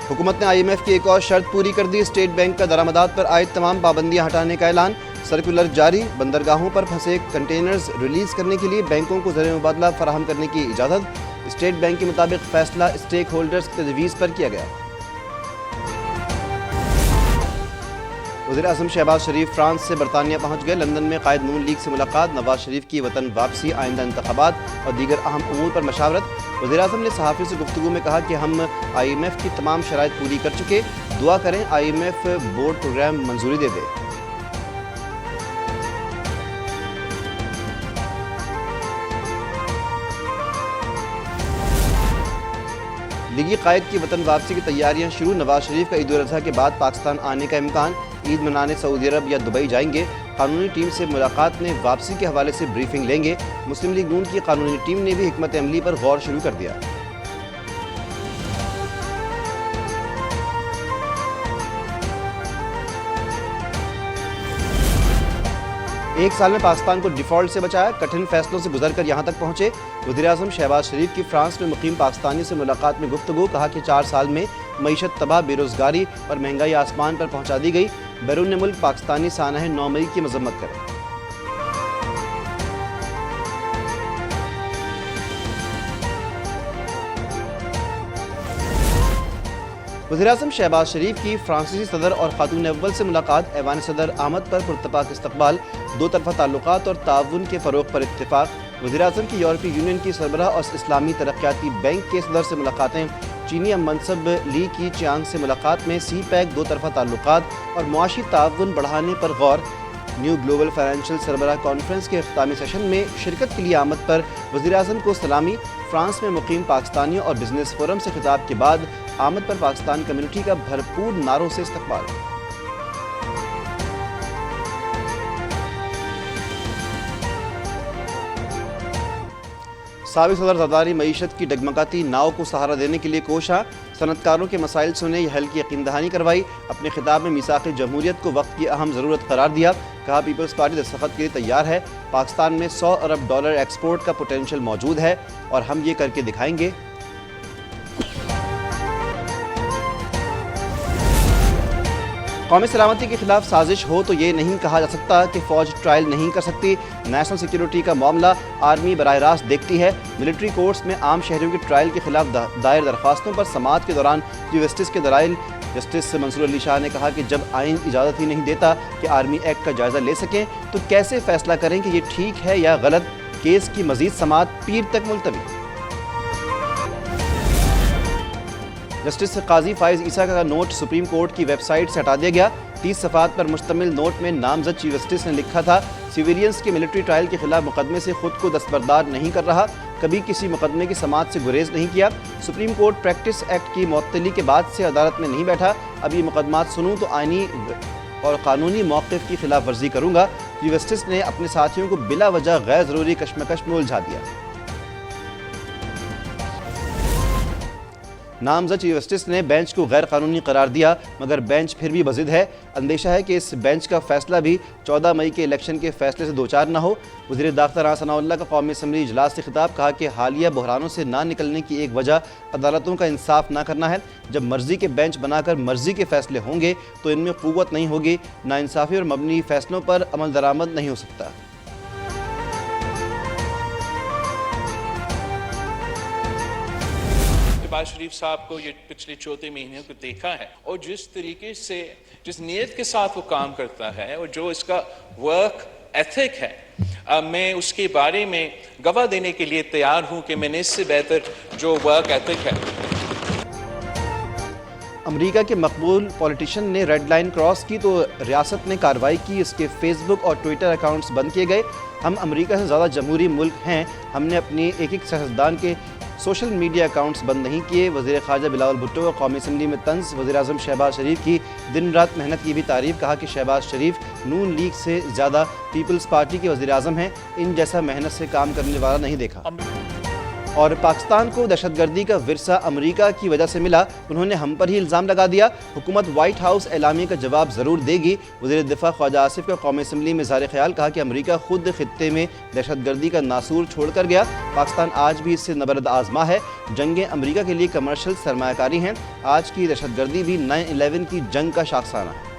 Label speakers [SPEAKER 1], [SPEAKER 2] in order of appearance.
[SPEAKER 1] हुकूमत ने IMF की एक और शर्त पूरी कर दी। स्टेट बैंक का दरामदात पर आयद तमाम पाबंदियां हटाने का ऐलान। सर्कुलर जारी। बंदरगाहों पर फंसे कंटेनर्स रिलीज करने के लिए बैंकों को ज़र मुबादला फराहम करने की इजाज़त। स्टेट बैंक के मुताबिक फैसला स्टेक होल्डर्स की तजवीज़ पर किया गया। वज़ीर-ए-आज़म शहबाज शरीफ फ्रांस से बरतानिया पहुँच गए। लंदन में कायद नून लीग से मुलाकात। नवाज शरीफ की वतन वापसी, आइंदा इंतखाबात और दीगर अहम उमूर पर मशावरत। वज़ीर-ए-आज़म ने सहाफ़ियों से गुफ्तगू में कहा कि हम IMF की तमाम शराइत पूरी कर चुके, दुआ करें IMF बोर्ड प्रोग्राम मंजूरी दे दे। लीगी कायद की वतन वापसी की तैयारियां शुरू। नवाज शरीफ का ईद उल अज़हा के बाद पाकिस्तान आने का इम्कान। ईद मनाने सऊदी अरब या दुबई जाएंगे। कानूनी टीम से मुलाकात में वापसी के हवाले से ब्रीफिंग लेंगे। मुस्लिम लीग नून की कानूनी टीम ने भी हिकमत अमली पर गौर शुरू कर दिया। एक साल में पाकिस्तान को डिफॉल्ट से बचाया। कठिन फैसलों से गुजरकर यहां तक पहुंचे। वज़ीर-ए-आज़म शहबाज शरीफ की फ्रांस में मुकीम पाकिस्तानी से मुलाकात में गुफ्तगू। कहा कि 4 साल में मईशत तबाह, बेरोजगारी और महंगाई आसमान पर पहुंचा दी गई। बैरून मुल्क पाकिस्तानी सानह 9 मई की मजम्मत करें। वज़ीर-ए-आज़म शहबाज शरीफ की फ्रांसीसी सदर और खातून अव्वल से मुलाकात। ऐवान सदर आमद पर पुरतपाक इस्तकबाल। दो तरफा ताल्लुकात और ताउन के फ़रोग़ पर इत्तिफ़ाक़। वज़ीर-ए-आज़म की यूरोपीय यूनियन की सरबराह और इस्लामी तरक्याती बैंक के सदर से मुलाकातें। चीनी मनसब ली की चियांग से मुलाकात में CPEC, दो तरफा ताल्लुकात और मुआशी ताउन बढ़ाने पर गौर। न्यू ग्लोबल फाइनेंशियल सरबराह कॉन्फ्रेंस के इख्तितामी सेशन में शिरकत के लिए आमद पर वज़ीर-ए-आज़म को सलामी। फ्रांस में मुकीम पाकिस्तानियों और बिजनेस फोरम से खिताब के बाद आमद पर पाकिस्तान कम्युनिटी का भरपूर नारों से इस्तकबाल। साबिक़ सदर ज़रदारी मईशत की डगमगाती नाव को सहारा देने के लिए कोशा। सनतकारों के मसाइल सुने, यह हल की यकीन दहानी करवाई। अपने खिताब में मीसाक़ जमहूरियत को वक्त की अहम ज़रूरत करार दिया। कहा पीपल्स पार्टी दस्तखत के लिए तैयार है। पाकिस्तान में $100 अरब एक्सपोर्ट का पोटेंशियल मौजूद है और हम ये करके दिखाएंगे। कौमी सलामती के खिलाफ साजिश हो तो ये नहीं कहा जा सकता कि फ़ौज ट्रायल नहीं कर सकती। नेशनल सिक्योरिटी का मामला आर्मी बराह रास्त देखती है। मिलिट्री कोर्ट्स में आम शहरियों के ट्रायल के खिलाफ दायर दरख्वास्तों पर समाअत के दौरान चीफ जस्टिस के दलाइल। जस्टिस मंसूर अली शाह ने कहा कि जब आइन इजाज़त ही नहीं देता कि आर्मी एक्ट का जायज़ा ले सकें तो कैसे फैसला करें कि ये ठीक है या गलत। केस की मज़ीद समाअत पीर तक मुलतवी। जस्टिस काजी फाइज ईसा का नोट सुप्रीम कोर्ट की वेबसाइट से हटा दिया गया। 30 सफ़ात पर मुश्तमिल नोट में नामजद चीफ जस्टिस ने लिखा था, सिविलियंस के मिलिट्री ट्रायल के खिलाफ मुकदमे से खुद को दस्तबरदार नहीं कर रहा, कभी किसी मुकदमे की समाअत से गुरेज नहीं किया। सुप्रीम कोर्ट प्रैक्टिस एक्ट की मुअत्तली के बाद से अदालत में नहीं बैठा। अब ये मुकदमात सुनूं तो आइनी और कानूनी मौक़िफ़ की खिलाफ वर्जी करूँगा। चीफ जस्टिस ने अपने साथियों को बिला वजह गैर ज़रूरी कशमकश में उलझा दिया। नामजद चीफ जस्टिस ने बेंच को गैर कानूनी करार दिया, मगर बेंच फिर भी बज़िद है। अंदेशा है कि इस बेंच का फैसला भी 14 मई के इलेक्शन के फैसले से दो चार न हो। वज़ीर दाख़िला राना सनाउल्लाह का कौमी असम्बली इजलास से खिताब। कहा कि हालिया बहरानों से ना निकलने की एक वजह अदालतों का इंसाफ ना करना है। जब मर्जी के बेंच बनाकर मर्जी के फैसले होंगे तो इनमें क़ुव्वत नहीं होगी। नाइंसाफ़ी और मबनी फैसलों पर अमल दरामद नहीं हो सकता।
[SPEAKER 2] शहबाज शरीफ साहब को ये पिछले 14 महीनों को देखा है और जिस तरीके से, जिस नीयत के साथ वो काम करता है और जो इसका वर्क एथिक है, मैं उसके बारे में गवाह देने के लिए तैयार हूं कि मैंने इससे बेहतर जो वर्क एथिक है।
[SPEAKER 1] अमेरिका के मकबूल पॉलिटिशियन ने रेड लाइन क्रॉस की तो रियासत ने कार्रवाई की। इसके फेसबुक और ट्विटर अकाउंट्स बंद किए गए। हम अमेरिका से ज़्यादा जमहूरी मुल्क हैं, हमने अपनी एक सियासतदान के सोशल मीडिया अकाउंट्स बंद नहीं किए। वज़ीर ख़ारजा बिलावल भुट्टो और कौमी असम्बली में तंज़। वज़ीर-ए-आज़म शहबाज शरीफ की दिन रात मेहनत की भी तारीफ़। कहा कि शहबाज शरीफ नून लीग से ज़्यादा पीपल्स पार्टी के वज़ीर-ए-आज़म हैं, इन जैसा मेहनत से काम करने वाला नहीं देखा। اور پاکستان کو دہشت گردی کا ورثہ امریکہ کی وجہ سے ملا، انہوں نے ہم پر ہی الزام لگا دیا۔ حکومت وائٹ ہاؤس اعلامیے کا جواب ضرور دے گی۔ وزیر دفاع خواجہ آصف کا قومی اسمبلی میں اظہار خیال، کہا کہ امریکہ خود خطے میں دہشت گردی کا ناسور چھوڑ کر گیا، پاکستان آج بھی اس سے نبرد آزما ہے۔ جنگیں امریکہ کے لیے کمرشل سرمایہ کاری ہیں، آج کی دہشت گردی بھی 9/11 کی جنگ کا شاخسانہ ہے۔